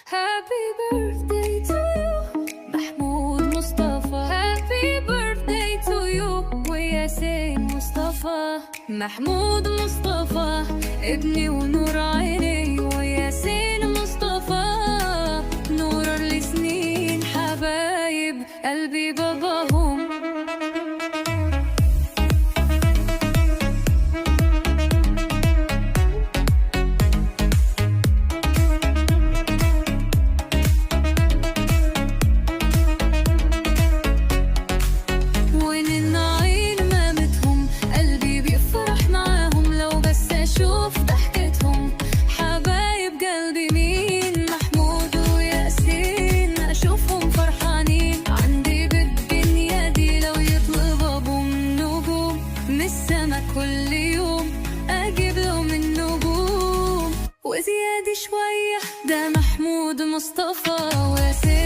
Happy birthday to you محمود مصطفى. Happy birthday to you وياسين مصطفى. محمود مصطفى ابني ونور عيني، وياسين مصطفى نور لسنين، حبايب قلبي باباهم. كل يوم أجيب له من نجوم وزيادة شوية، ده محمود مصطفى وياسين.